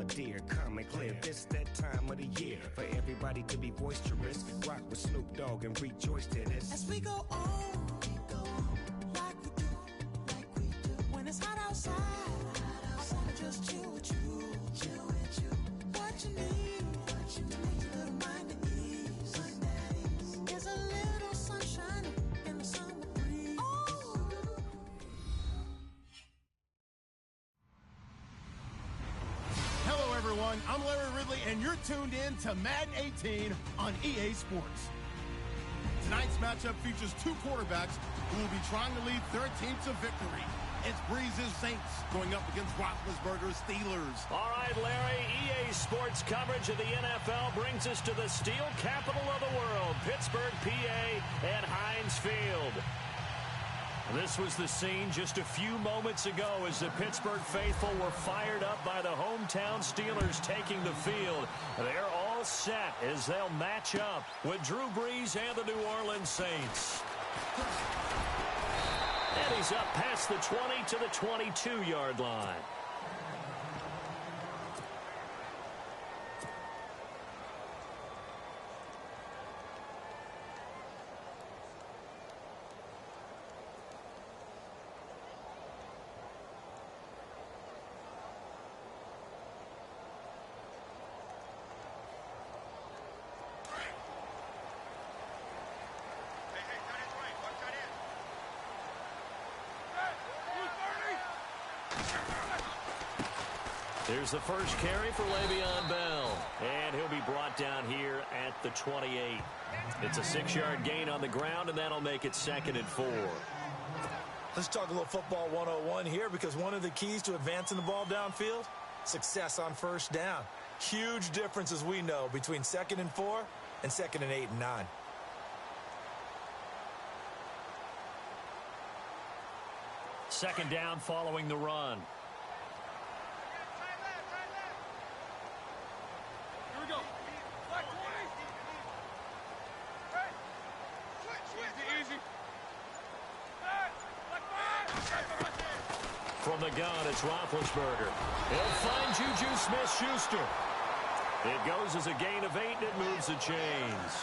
dear. Come and clear this that time of the year for everybody to be boisterous. Rock with Snoop Dogg and rejoice to this. As we go on, like we do, when it's hot outside. I wanna just chill with you. What you need, a little mind at ease. There's a little sunshine in the summer breeze. Oh. Hello, everyone. I'm Larry Ridley, and you're tuned in to Madden 18 on EA Sports. Tonight's matchup features two quarterbacks who will be trying to lead their team to victory. It's Breeze's Saints going up against Roethlisberger's Steelers. All right, Larry, EA Sports coverage of the NFL brings us to the steel capital of the world, Pittsburgh, PA, at Heinz Field. This was the scene just a few moments ago as the Pittsburgh faithful were fired up by the hometown Steelers taking the field. They're all set as they'll match up with Drew Brees and the New Orleans Saints. And he's up past the 20 to the 22-yard line. Here's the first carry for Le'Veon Bell, and he'll be brought down here at the 28. It's a 6-yard gain on the ground, and that'll make it 2nd and 4. Let's talk a little football 101 here, because one of the keys to advancing the ball downfield, success on first down. Huge difference, as we know, between 2nd and 4 and 2nd and 8 and 9. Second down following the run. From the gun, it's Roethlisberger. He'll find Juju Smith-Schuster. It goes as a gain of 8, and it moves the chains.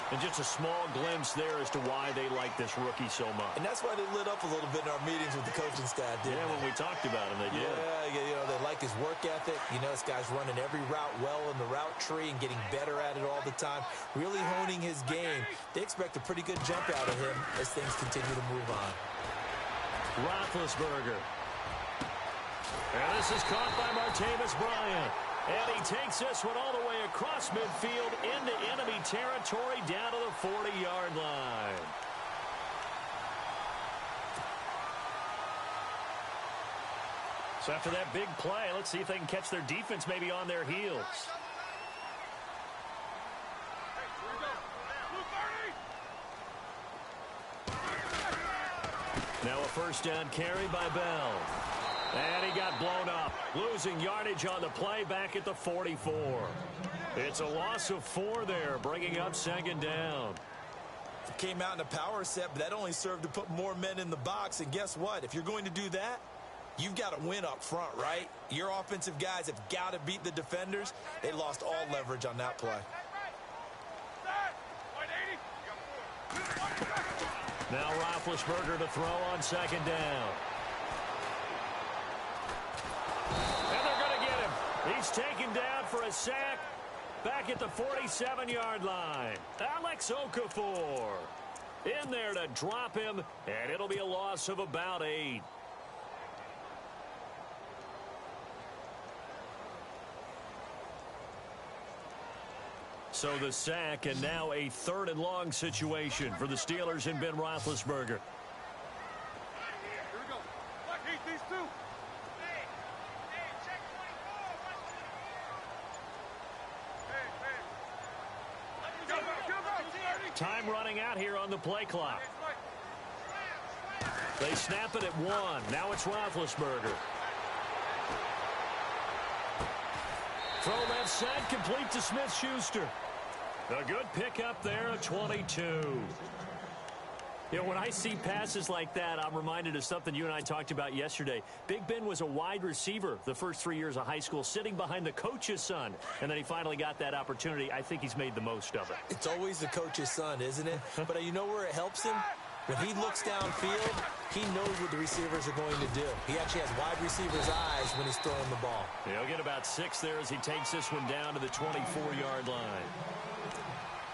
And just a small glimpse there as to why they like this rookie so much. And that's why they lit up a little bit in our meetings with the coaching staff, didn't they? When we talked about him, they did. Yeah, you know, they like his work ethic. You know, this guy's running every route well in the route tree and getting better at it all the time, really honing his game. They expect a pretty good jump out of him as things continue to move on. Roethlisberger. And this is caught by Martavis Bryant. And he takes this one all the way across midfield into enemy territory down to the 40-yard line. So after that big play, let's see if they can catch their defense maybe on their heels. Now a first down carry by Bell. And he got blown up, losing yardage on the play back at the 44. It's a loss of 4 there, bringing up 2nd down. Came out in a power set, but that only served to put more men in the box. And guess what? If you're going to do that, you've got to win up front, right? Your offensive guys have got to beat the defenders. They lost all leverage on that play. Now Roethlisberger to throw on 2nd down. And they're going to get him. He's taken down for a sack back at the 47-yard line. Alex Okafor in there to drop him, and it'll be a loss of about 8. So the sack, and now a 3rd and long situation for the Steelers and Ben Roethlisberger. Here we go. Black Heat, these two. Check 24. Time running out here on the play clock. They snap it at 1. Now it's Roethlisberger. Throw left side, complete to Smith-Schuster. A good pickup there, a 22. You know, when I see passes like that, I'm reminded of something you and I talked about yesterday. Big Ben was a wide receiver the first 3 years of high school, sitting behind the coach's son. And then he finally got that opportunity. I think he's made the most of it. It's always the coach's son, isn't it? But you know where it helps him? When he looks downfield, he knows what the receivers are going to do. He actually has wide receivers' eyes when he's throwing the ball. He'll get about 6 there as he takes this one down to the 24-yard line.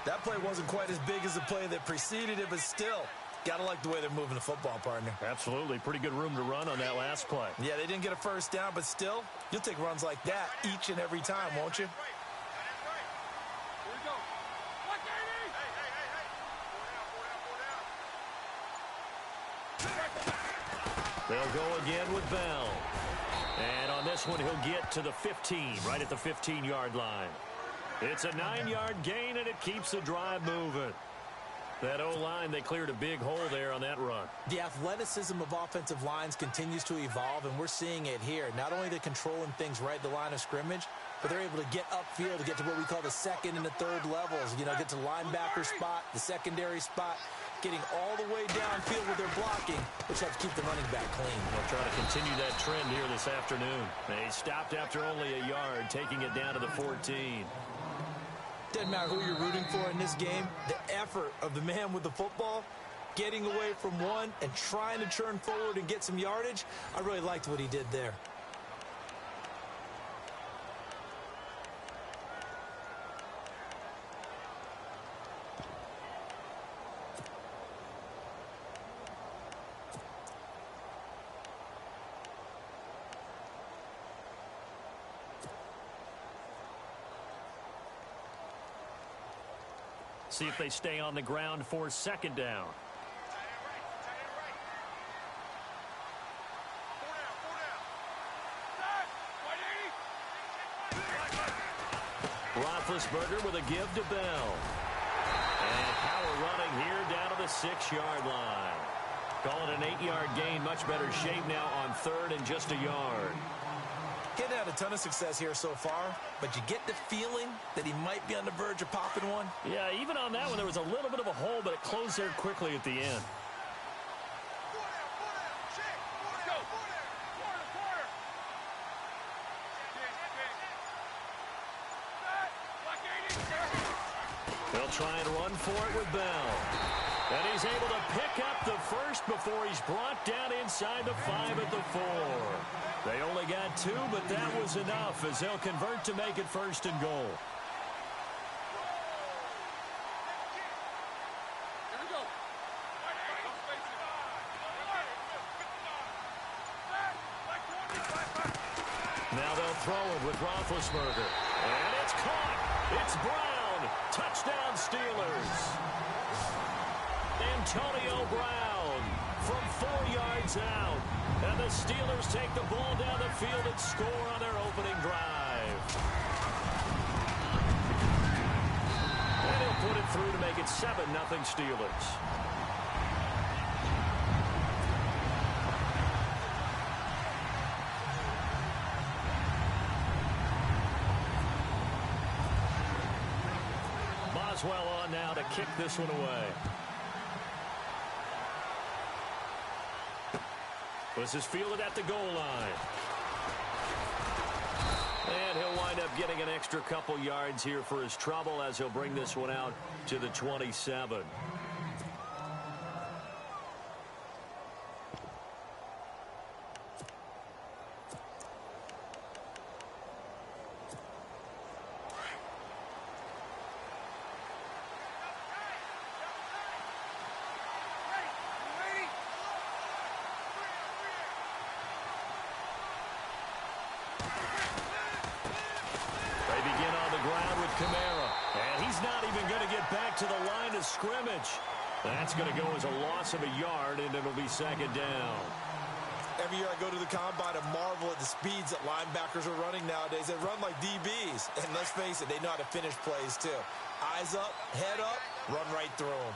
That play wasn't quite as big as the play that preceded it, but still, gotta like the way they're moving the football, partner. Absolutely. Pretty good room to run on that last play. Yeah, they didn't get a first down, but still, you'll take runs like that each and every time, won't you? They'll go again with Bell. And on this one, he'll get to the 15, right at the 15-yard line. It's a 9-yard gain, and it keeps the drive moving. That O-line, they cleared a big hole there on that run. The athleticism of offensive lines continues to evolve, and we're seeing it here. Not only are they controlling things right at the line of scrimmage, but they're able to get upfield to get to what we call the second and the third levels. You know, get to the linebacker spot, the secondary spot, getting all the way downfield with their blocking, which helps keep the running back clean. They'll try to continue that trend here this afternoon. They stopped after only a yard, taking it down to the 14. Doesn't matter who you're rooting for in this game. The effort of the man with the football, getting away from one and trying to turn forward and get some yardage, I really liked what he did there. See if they stay on the ground for second down. Roethlisberger with a give to Bell. And power running here down to the 6-yard line. Call it an 8-yard gain. Much better shape now on third and just a yard. Getting had a ton of success here so far, but you get the feeling that he might be on the verge of popping one. Yeah, even on that one, there was a little bit of a hole, but it closed there quickly at the end. They'll try and run for it with Bell. And he's able to pick up the first before he's brought down inside the 5 at the 4. They only got 2, but that was enough as they'll convert to make it first and goal. Now they'll throw it with Roethlisberger. And it's caught. It's Brown. Touchdown Steelers. Antonio Brown from 4 yards out. And the Steelers take the ball down the field and score on their opening drive. And he'll put it through to make it 7-0 Steelers. Boswell on now to kick this one away. This is fielded at the goal line. And he'll wind up getting an extra couple yards here for his trouble as he'll bring this one out to the 27. To the line of scrimmage. That's going to go as a loss of a yard, and it'll be second down. Every year I go to the combine and marvel at the speeds that linebackers are running nowadays. They run like DBs. And let's face it, they know how to finish plays too. Eyes up, head up, run right through them.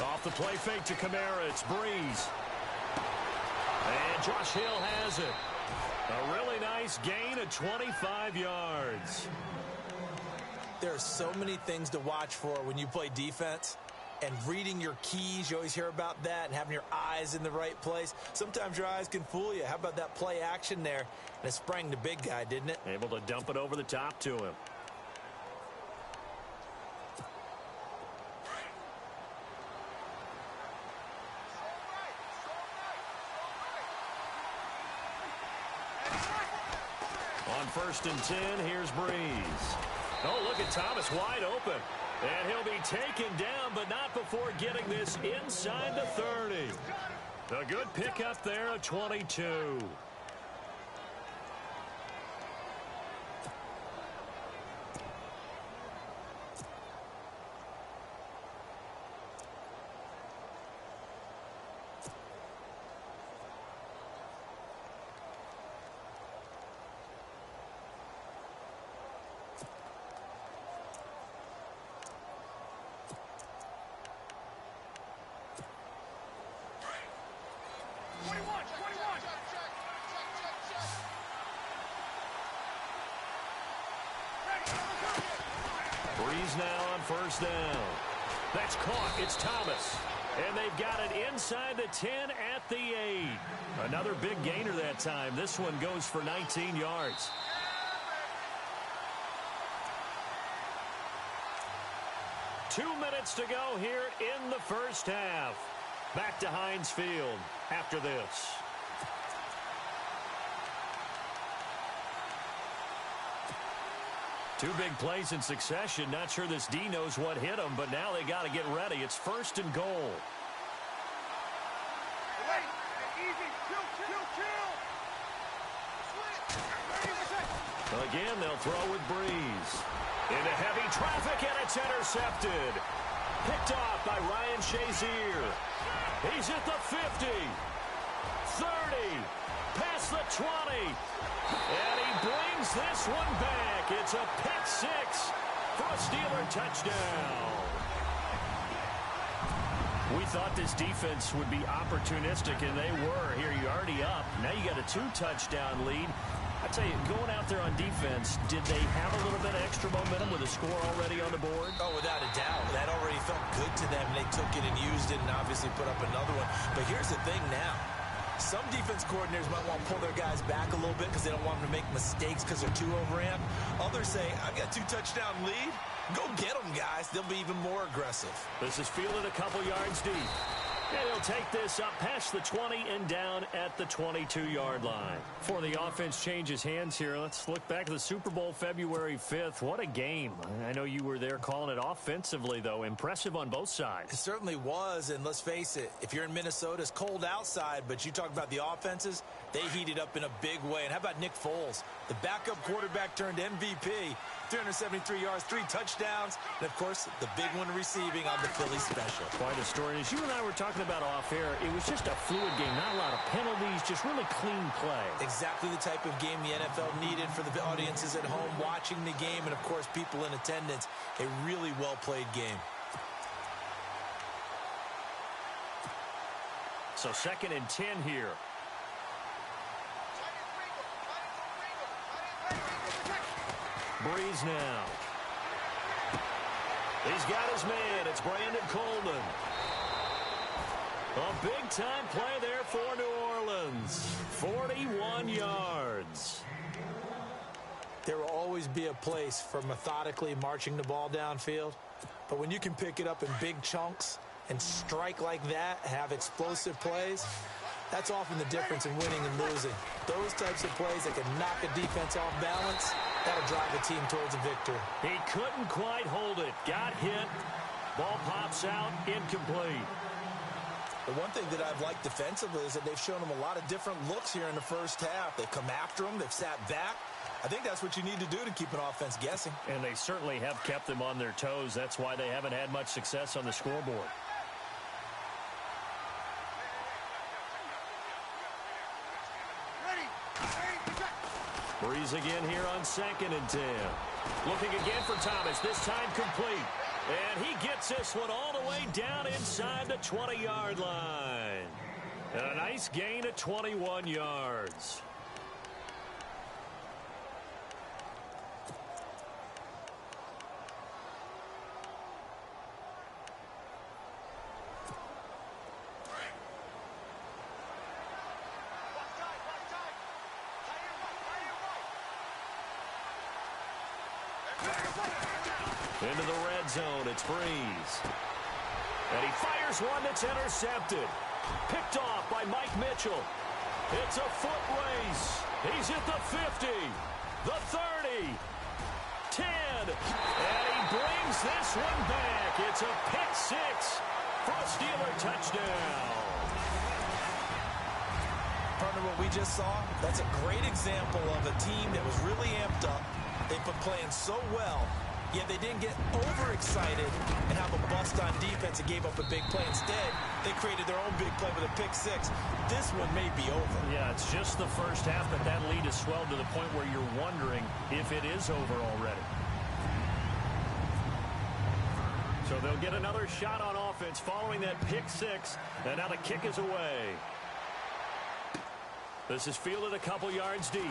Off the play fake to Kamara. It's Breeze. And Josh Hill has it. A really nice gain of 25 yards. There are so many things to watch for when you play defense. And reading your keys, you always hear about that, and having your eyes in the right place. Sometimes your eyes can fool you. How about that play action there? And it sprang the big guy, didn't it? Able to dump it over the top to him. On 1st and 10, here's Breeze. Oh, look at Thomas wide open. And he'll be taken down, but not before getting this inside the 30. A good pickup there at 22. Breeze now on 1st down. That's caught. It's Thomas. And they've got it inside the 10 at the 8. Another big gainer that time. This one goes for 19 yards. Two minutes to go here in the first half. Back to Heinz Field after this. Two big plays in succession. Not sure this D knows what hit him, but now they got to get ready. It's 1st and goal. Again, they'll throw with Breeze. Into heavy traffic, and it's intercepted. Picked off by Ryan Shazier. He's at the 50. 30. Past the 20. And he brings this one back. It's a pick six for a Steeler touchdown. We thought this defense would be opportunistic, and they were. Here you're already up. Now you got a 2-touchdown lead. I tell you, going out there on defense, did they have a little bit of extra momentum with a score already on the board? Oh, without a doubt. That already felt good to them. They took it and used it and obviously put up another one. But here's the thing now. Some defense coordinators might want to pull their guys back a little bit because they don't want them to make mistakes because they're too overamped. Others say, I've got a 2-touchdown lead. Go get them, guys. They'll be even more aggressive. This is fielded a couple yards deep. And he'll take this up past the 20 and down at the 22-yard line. Before the offense changes hands here, let's look back at the Super Bowl February 5th. What a game. I know you were there calling it offensively, though. Impressive on both sides. It certainly was, and let's face it, if you're in Minnesota, it's cold outside, but you talk about the offenses, they heated up in a big way. And how about Nick Foles? The backup quarterback turned MVP. 373 yards, 3 touchdowns, and, of course, the big one receiving on the Philly special. Quite a story. And as you and I were talking about off air, it was just a fluid game. Not a lot of penalties, just really clean play. Exactly the type of game the NFL needed for the audiences at home watching the game and, of course, people in attendance. A really well-played game. So 2nd and 10 here. Breeze now. He's got his man. It's Brandon Coleman. A big-time play there for New Orleans. 41 yards. There will always be a place for methodically marching the ball downfield. But when you can pick it up in big chunks and strike like that, have explosive plays, that's often the difference in winning and losing. Those types of plays that can knock a defense off balance, that'll drive a team towards a victory. He couldn't quite hold it. Got hit. Ball pops out. Incomplete. The one thing that I've liked defensively is that they've shown them a lot of different looks here in the first half. They've come after them. They've sat back. I think that's what you need to do to keep an offense guessing. And they certainly have kept them on their toes. That's why they haven't had much success on the scoreboard. Breeze again here on 2nd and 10. Looking again for Thomas, this time complete. And he gets this one all the way down inside the 20-yard line. And a nice gain of 21 yards. Into the red zone, it's Breeze. And he fires one that's intercepted. Picked off by Mike Mitchell. It's a foot race. He's at the 50, the 30, 10, and he brings this one back. It's a pick six for a Steeler touchdown. Partner, what we just saw, that's a great example of a team that was really amped up. They've been playing so well, yet they didn't get overexcited and have a bust on defense and gave up a big play. Instead, they created their own big play with a pick six. This one may be over. Yeah, it's just the first half, but that lead has swelled to the point where you're wondering if it is over already. So they'll get another shot on offense following that pick six, and now the kick is away. This is fielded a couple yards deep.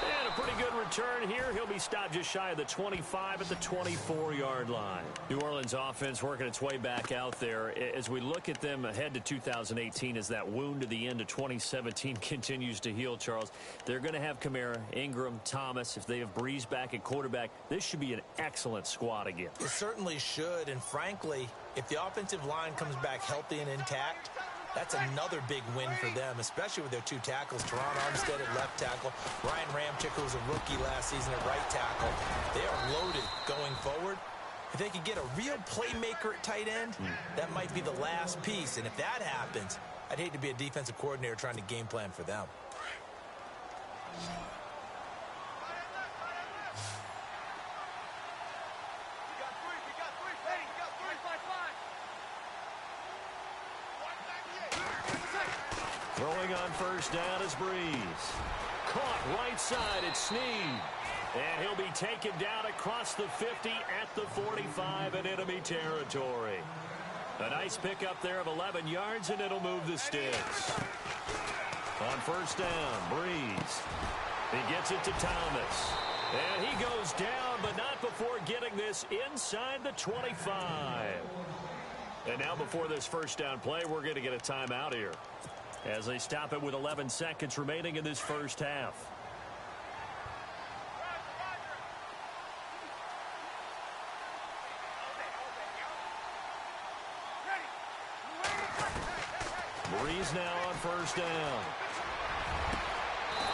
And a pretty good return here. He'll be stopped just shy of the 25 at the 24-yard line. New Orleans offense working its way back out there. As we look at them ahead to 2018, as that wound to the end of 2017 continues to heal, Charles, they're going to have Kamara, Ingram, Thomas. If they have Breeze back at quarterback, this should be an excellent squad again. It certainly should, and frankly, if the offensive line comes back healthy and intact, that's another big win for them, especially with their two tackles, Teron Armstead at left tackle, Ryan Ramchick, who was a rookie last season at right tackle. They are loaded going forward. If they could get a real playmaker at tight end, that might be the last piece. And if that happens, I'd hate to be a defensive coordinator trying to game plan for them. Throwing on first down is Breeze. Caught right side, it's Snead. And he'll be taken down across the 50 at the 45 in enemy territory. A nice pickup there of 11 yards, and it'll move the sticks. On first down, Breeze. He gets it to Thomas. And he goes down, but not before getting this inside the 25. And now before this first down play, we're going to get a timeout here, as they stop it with 11 seconds remaining in this first half. Breeze now on first down.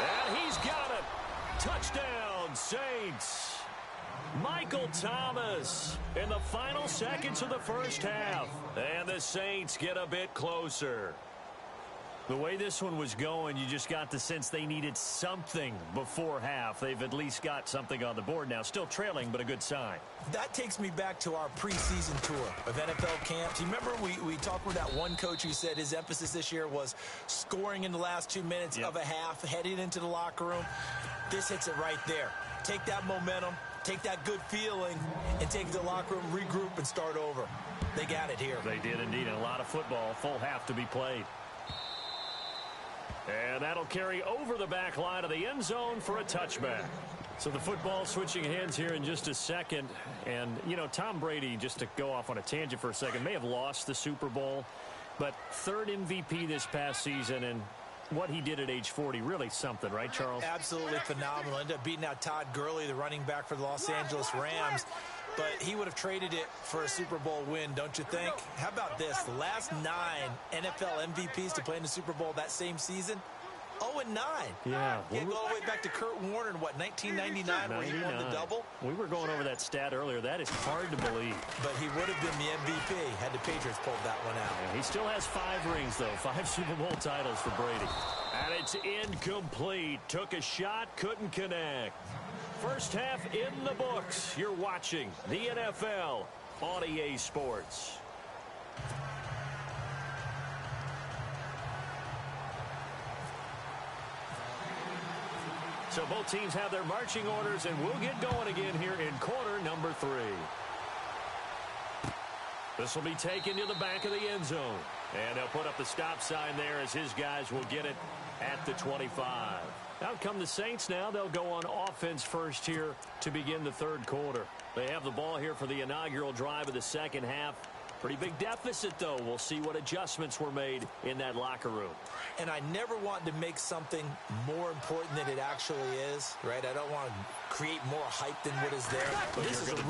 And he's got it. Touchdown, Saints. Michael Thomas in the final seconds of the first half. And the Saints get a bit closer. The way this one was going, you just got the sense they needed something before half. They've at least got something on the board now. Still trailing, but a good sign. That takes me back to our preseason tour of NFL camps. You remember we talked with that one coach who said his emphasis this year was scoring in the last 2 minutes of a half, heading into the locker room. This hits it right there. Take that momentum, take that good feeling, and take it to the locker room, regroup, and start over. They got it here. They did indeed. And a lot of football, full half to be played. And that'll carry over the back line of the end zone for a touchback. So the football switching hands here in just a second. And, you know, Tom Brady, just to go off on a tangent for a second, may have lost the Super Bowl, but third MVP this past season, and what he did at age 40, really something, right, Charles? Absolutely phenomenal. Ended up beating out Todd Gurley, the running back for the Los Angeles Rams. But he would have traded it for a Super Bowl win, don't you think? How about this? The last 9 NFL MVPs to play in the Super Bowl that same season, 0-9. Yeah. You go all the way back to Kurt Warner in, what, 1999, where he won the double? We were going over that stat earlier. That is hard to believe. But he would have been the MVP had the Patriots pulled that one out. Yeah, he still has 5 rings, though. 5 Super Bowl titles for Brady. And it's incomplete. Took a shot, couldn't connect. First half in the books. You're watching the NFL on EA Sports. So both teams have their marching orders, and we'll get going again here in quarter number 3. This will be taken to the back of the end zone. And they'll put up the stop sign there as his guys will get it at the 25. Out come the Saints now. They'll go on offense first here to begin the third quarter. They have the ball here for the inaugural drive of the second half. Pretty big deficit, though. We'll see what adjustments were made in that locker room. And I never want to make something more important than it actually is, right? I don't want to create more hype than what is there. But this is I'm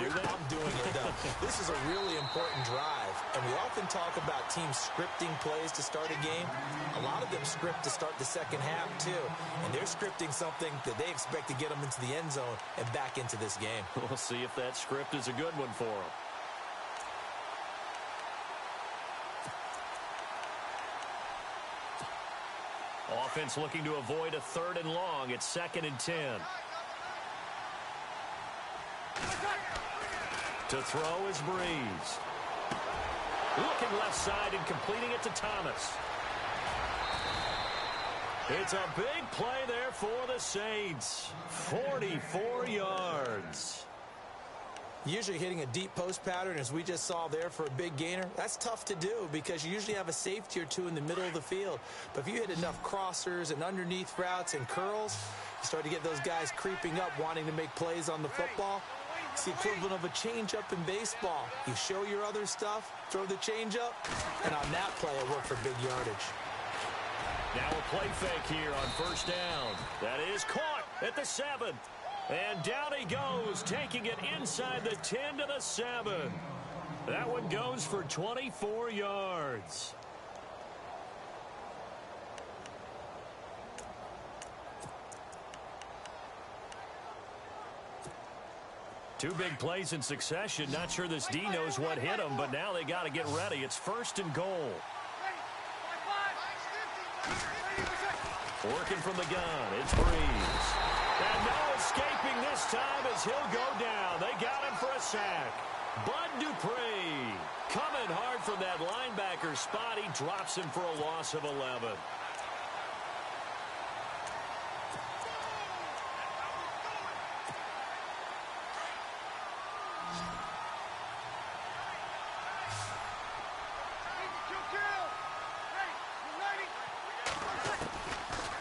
doing it, though. This is a really important drive. And we often talk about teams scripting plays to start a game. A lot of them script to start the second half, too. And they're scripting something that they expect to get them into the end zone and back into this game. We'll see if that script is a good one for them. Offense looking to avoid a 3rd and long. It's 2nd and 10. To throw is Breeze. Looking left side and completing it to Thomas. It's a big play there for the Saints. 44 yards. Usually hitting a deep post pattern, as we just saw there, for a big gainer, that's tough to do because you usually have a safety or two in the middle of the field. But if you hit enough crossers and underneath routes and curls, you start to get those guys creeping up, wanting to make plays on the football. It's the equivalent of a changeup in baseball. You show your other stuff, throw the changeup, and on that play, it worked for big yardage. Now a play fake here on 1st down. That is caught at the 7. And down he goes, taking it inside the 10 to the 7. That one goes for 24 yards. Two big plays in succession. Not sure this D knows what hit him, but now they got to get ready. It's 1st and goal. Working from the gun, it's Breeze. And no escaping this time as he'll go down. They got him for a sack. Bud Dupree coming hard from that linebacker spot. He drops him for a loss of 11.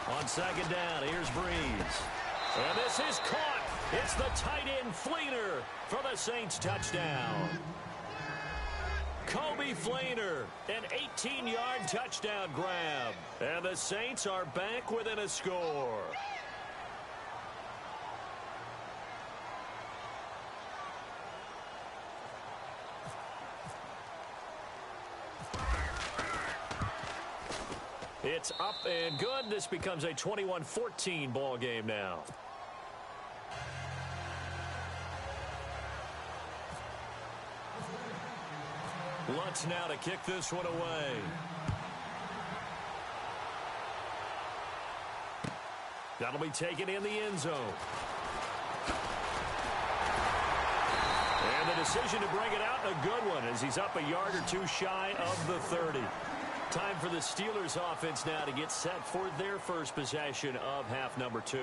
On 2nd down, here's Breeze. And this is caught. It's the tight end Fleener for the Saints touchdown. Kobe Fleener, an 18-yard touchdown grab. And the Saints are back within a score. It's up and good. This becomes a 21-14 ball game now. Lutz now to kick this one away. That'll be taken in the end zone. And the decision to bring it out, a good one, as he's up a yard or two shy of the 30. Time for the Steelers offense now to get set for their first possession of half number 2.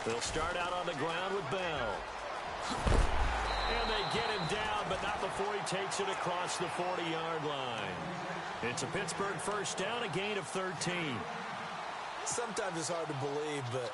They'll start out on the ground with Bell. And they get him down, but not before he takes it across the 40-yard line. It's a Pittsburgh first down, a gain of 13. Sometimes it's hard to believe, but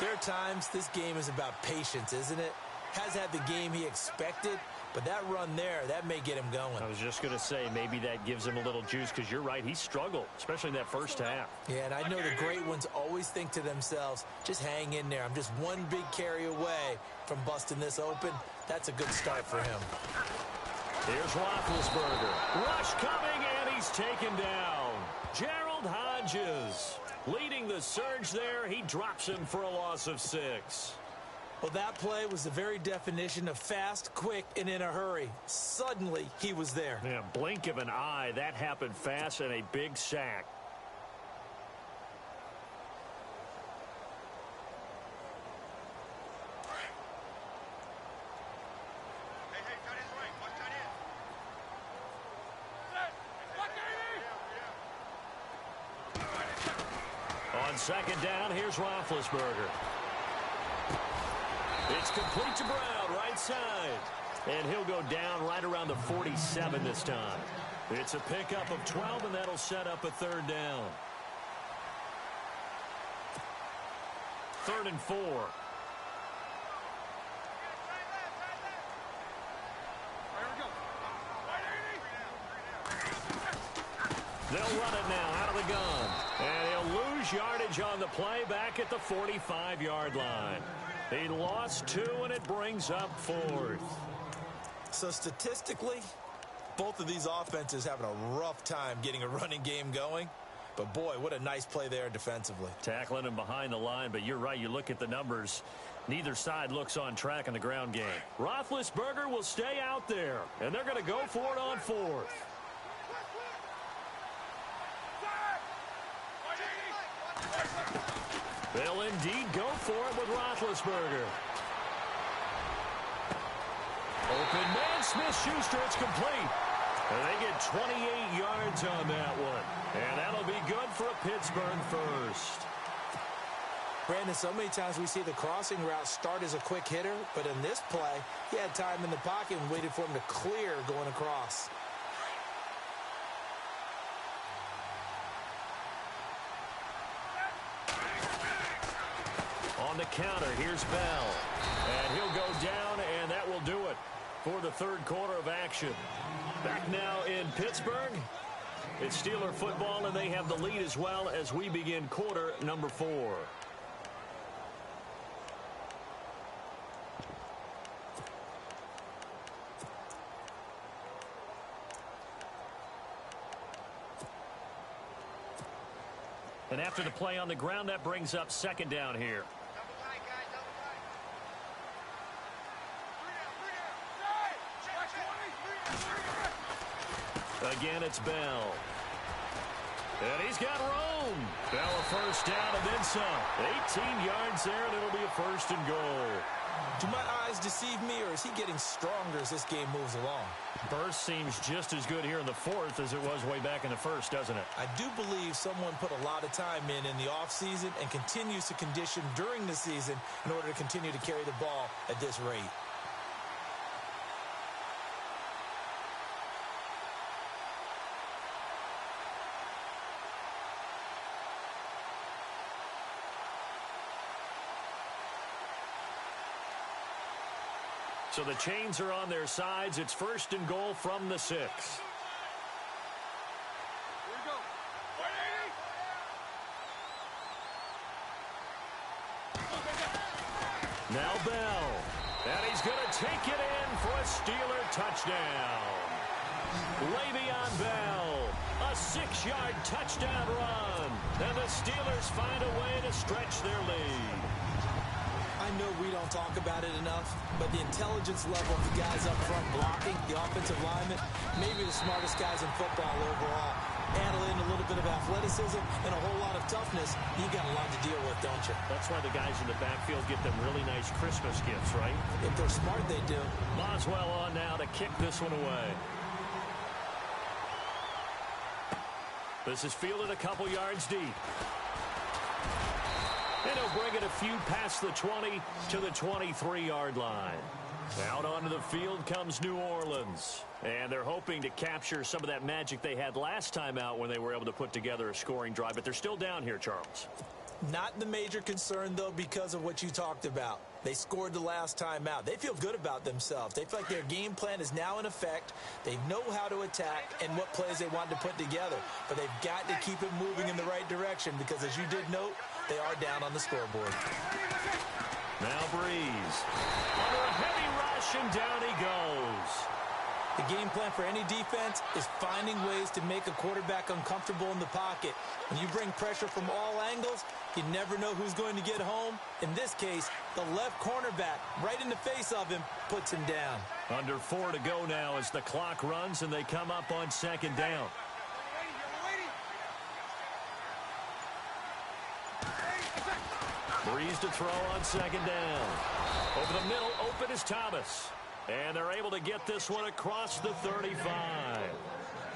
there are times this game is about patience, isn't it? Has had the game he expected, but that run there, that may get him going. I was just going to say, maybe that gives him a little juice, because you're right, he struggled, especially in that first half. Yeah, and I know the great ones always think to themselves, just hang in there. I'm just one big carry away from busting this open. That's a good start for him. Here's Roethlisberger. Rush coming, and he's taken down. Gerald Hodges leading the surge there. He drops him for a loss of 6. Well, that play was the very definition of fast, quick, and in a hurry. Suddenly, he was there. Yeah, blink of an eye. That happened fast, and a big sack. second down, here's Roethlisberger. It's complete to Brown, right side. And he'll go down right around the 47 this time. It's a pickup of 12, and that'll set up a third down. 3rd and 4. They'll run it now out of the gun. And he'll lose yardage on the play back at the 45-yard line. He lost 2, and it brings up 4th. So statistically, both of these offenses having a rough time getting a running game going. But, boy, what a nice play there defensively. Tackling him behind the line, but you're right. You look at the numbers. Neither side looks on track in the ground game. Roethlisberger will stay out there, and they're going to go for it on 4th. They'll indeed go for it with Roethlisberger. Open man, Smith-Schuster, it's complete. And they get 28 yards on that one. And that'll be good for a Pittsburgh first. Brandon, so many times we see the crossing route start as a quick hitter, but in this play, he had time in the pocket and waited for him to clear going across. On the counter, here's Bell. And he'll go down, and that will do it for the third quarter of action. Back now in Pittsburgh. It's Steeler football, and they have the lead as well as we begin quarter number 4. And after the play on the ground, that brings up second down here. Again, it's Bell. And he's got room. Bell a first down and then some. 18 yards there, and it'll be a 1st and goal. Do my eyes deceive me, or is he getting stronger as this game moves along? Burst seems just as good here in the 4th as it was way back in the 1st, doesn't it? I do believe someone put a lot of time in the offseason and continues to condition during the season in order to continue to carry the ball at this rate. So the chains are on their sides. It's 1st and goal from the 6. Here we go. 180. Now Bell. And he's going to take it in for a Steeler touchdown. Le'Veon Bell. A 6-yard touchdown run. And the Steelers find a way to stretch their lead. I know we don't talk about it enough, but the intelligence level of the guys up front blocking, the offensive linemen, maybe the smartest guys in football overall. Add in a little bit of athleticism and a whole lot of toughness, you got a lot to deal with, don't you? That's why the guys in the backfield get them really nice Christmas gifts, right? If they're smart, they do. Boswell on now to kick this one away. This is fielded a couple yards deep. And he'll bring it a few past the 20 to the 23-yard line. Out onto the field comes New Orleans. And they're hoping to capture some of that magic they had last time out when they were able to put together a scoring drive. But they're still down here, Charles. Not the major concern, though, because of what you talked about. They scored the last time out. They feel good about themselves. They feel like their game plan is now in effect. They know how to attack and what plays they want to put together. But they've got to keep it moving in the right direction because, as you did note, they are down on the scoreboard. Now Breeze. Under a heavy rush, and down he goes. The game plan for any defense is finding ways to make a quarterback uncomfortable in the pocket. When you bring pressure from all angles, you never know who's going to get home. In this case, the left cornerback, right in the face of him, puts him down. Under 4 to go now as the clock runs and they come up on second down. Breeze to throw on second down. Over the middle, open is Thomas. And they're able to get this one across the 35.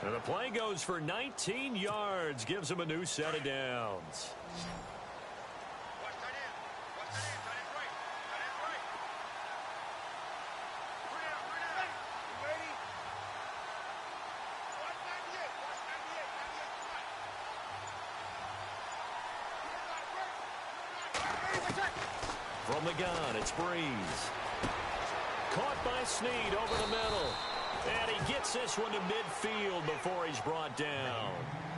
And the play goes for 19 yards. Gives them a new set of downs. From the gun, it's Breeze. Caught by Snead over the middle. And he gets this one to midfield before he's brought down.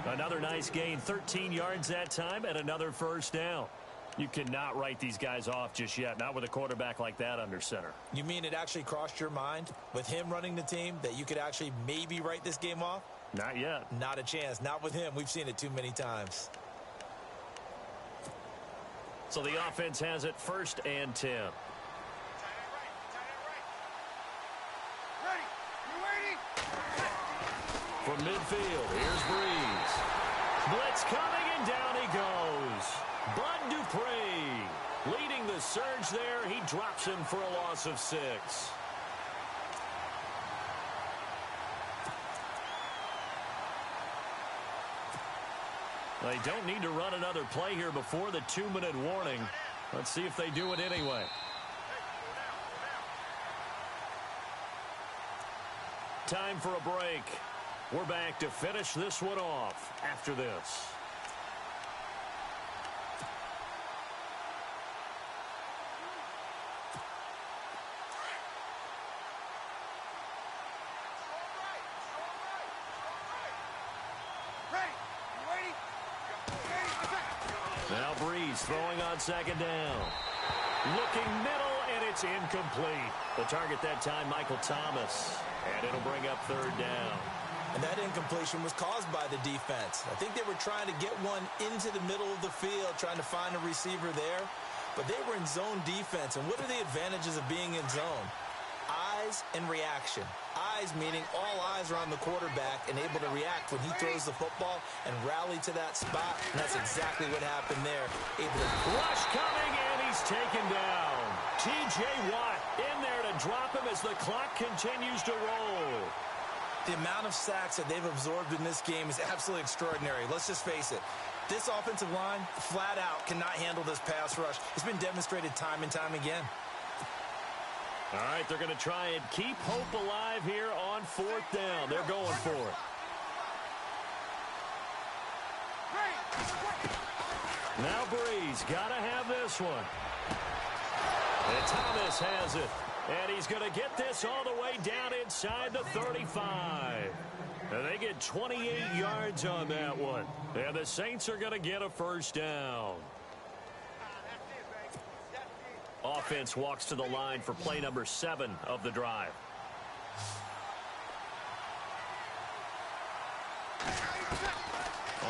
Another nice gain, 13 yards that time, and another first down. You cannot write these guys off just yet, not with a quarterback like that under center. You mean it actually crossed your mind with him running the team that you could actually maybe write this game off? Not yet. Not a chance. Not with him. We've seen it too many times. So the offense has it 1st and 10. From midfield, here's Breeze. Blitz coming, and down he goes. Bud Dupree leading the surge there. He drops him for a loss of 6. They don't need to run another play here before the 2-minute warning. Let's see if they do it anyway. Time for a break. We're back to finish this one off after this. Now Breeze throwing on 2nd down. Looking middle, and it's incomplete. The target that time, Michael Thomas. And it'll bring up 3rd down. And that incompletion was caused by the defense. I think they were trying to get one into the middle of the field, trying to find a receiver there. But they were in zone defense. And what are the advantages of being in zone? Eyes and reaction. Eyes meaning all eyes are on the quarterback and able to react when he throws the football and rally to that spot. And that's exactly what happened there. Able to rush coming, and he's taken down. T.J. Watt in there to drop him as the clock continues to roll. The amount of sacks that they've absorbed in this game is absolutely extraordinary. Let's just face it. This offensive line, flat out, cannot handle this pass rush. It's been demonstrated time and time again. All right, they're going to try and keep hope alive here on 4th down. They're going for it. Now Breeze got to have this one. And Thomas has it. And he's going to get this all the way down inside the 35. And they get 28 yards on that one. And the Saints are going to get a 1st down. Offense walks to the line for play number 7 of the drive.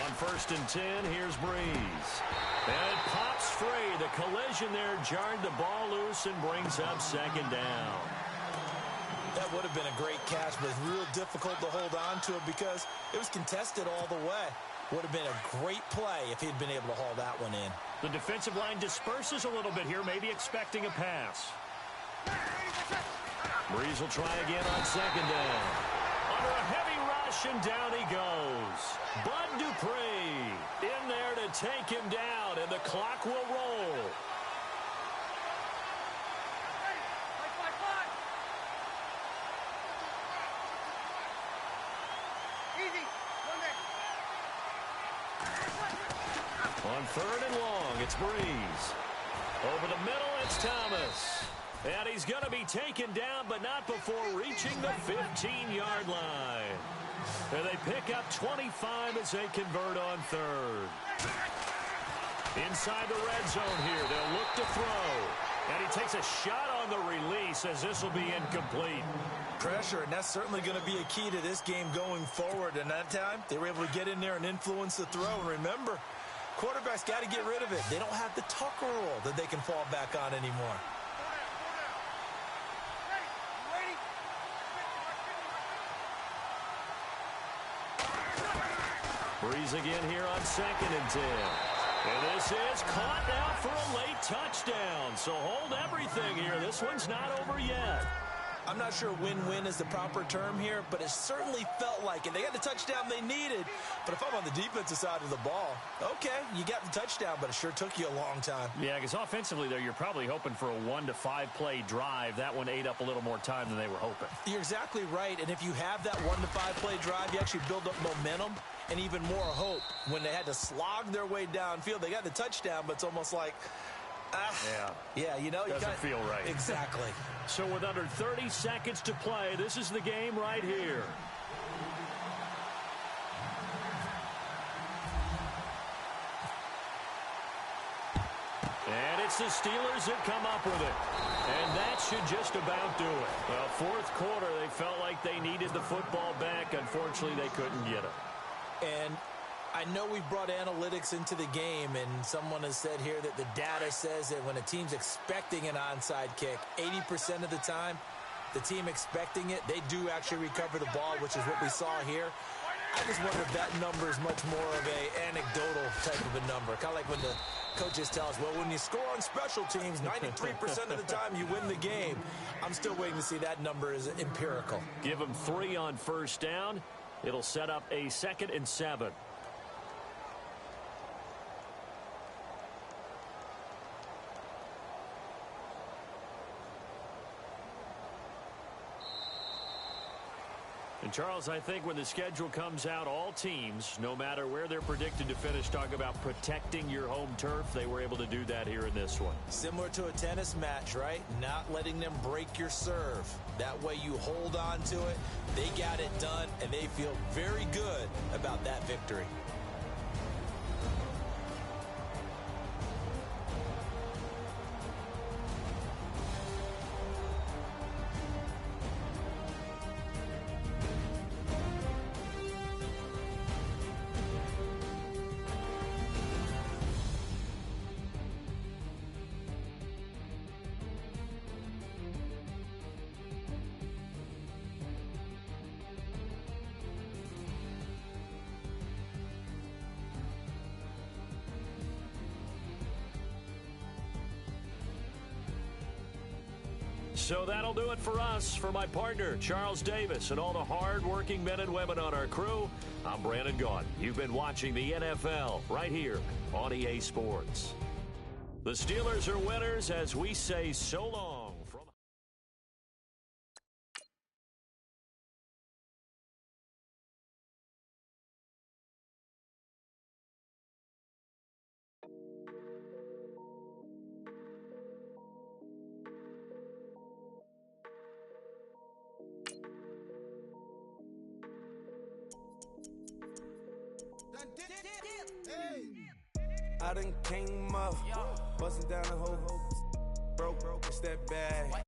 On 1st and 10, here's Breeze. And it pops free. The collision there jarred the ball loose and brings up 2nd down. That would have been a great catch, but it's real difficult to hold on to it because it was contested all the way. Would have been a great play if he'd been able to haul that one in. The defensive line disperses a little bit here, maybe expecting a pass. Breeze will try again on 2nd down. Under a heavy rush, and down he goes. Bud Dupree in there to take him down, and the clock will roll. On 3rd and long, it's Breeze. Over the middle, it's Thomas. And he's going to be taken down, but not before reaching the 15-yard line. And they pick up 25 as they convert on 3rd. Inside the red zone here, they'll look to throw. And he takes a shot on the release as this will be incomplete. Pressure, and that's certainly going to be a key to this game going forward. And that time, they were able to get in there and influence the throw. And remember, quarterbacks got to get rid of it. They don't have the Tucker rule that they can fall back on anymore. Breeze again here on 2nd and 10. And this is caught now for a late touchdown. So hold everything here. This one's not over yet. I'm not sure win-win is the proper term here, but it certainly felt like it. They got the touchdown they needed, but if I'm on the defensive side of the ball, okay, you got the touchdown, but it sure took you a long time. Yeah, because offensively, there, you're probably hoping for a 1 to 5 play drive. That one ate up a little more time than they were hoping. You're exactly right, and if you have that 1 to 5 play drive, you actually build up momentum and even more hope. When they had to slog their way downfield, they got the touchdown, but it's almost like, Yeah, you know. Doesn't feel right. Exactly. So with under 30 seconds to play, this is the game right here. And it's the Steelers that come up with it. And that should just about do it. Well, fourth quarter, they felt like they needed the football back. Unfortunately, they couldn't get it. And I know we've brought analytics into the game, and someone has said here that the data says that when a team's expecting an onside kick, 80% of the time, the team expecting it, they do actually recover the ball, which is what we saw here. I just wonder if that number is much more of a anecdotal type of a number. Kind of like when the coaches tell us, well, when you score on special teams, 93% of the time you win the game. I'm still waiting to see that number is empirical. Give them 3 on first down. It'll set up a 2nd and 7. And, Charles, I think when the schedule comes out, all teams, no matter where they're predicted to finish, talk about protecting your home turf. They were able to do that here in this one. Similar to a tennis match, right? Not letting them break your serve. That way you hold on to it. They got it done, and they feel very good about that victory. So that'll do it for us. For my partner, Charles Davis, and all the hard-working men and women on our crew, I'm Brandon Gaudin. You've been watching the NFL right here on EA Sports. The Steelers are winners as we say so long. I done came up, busting down the whole broke, it's that bad.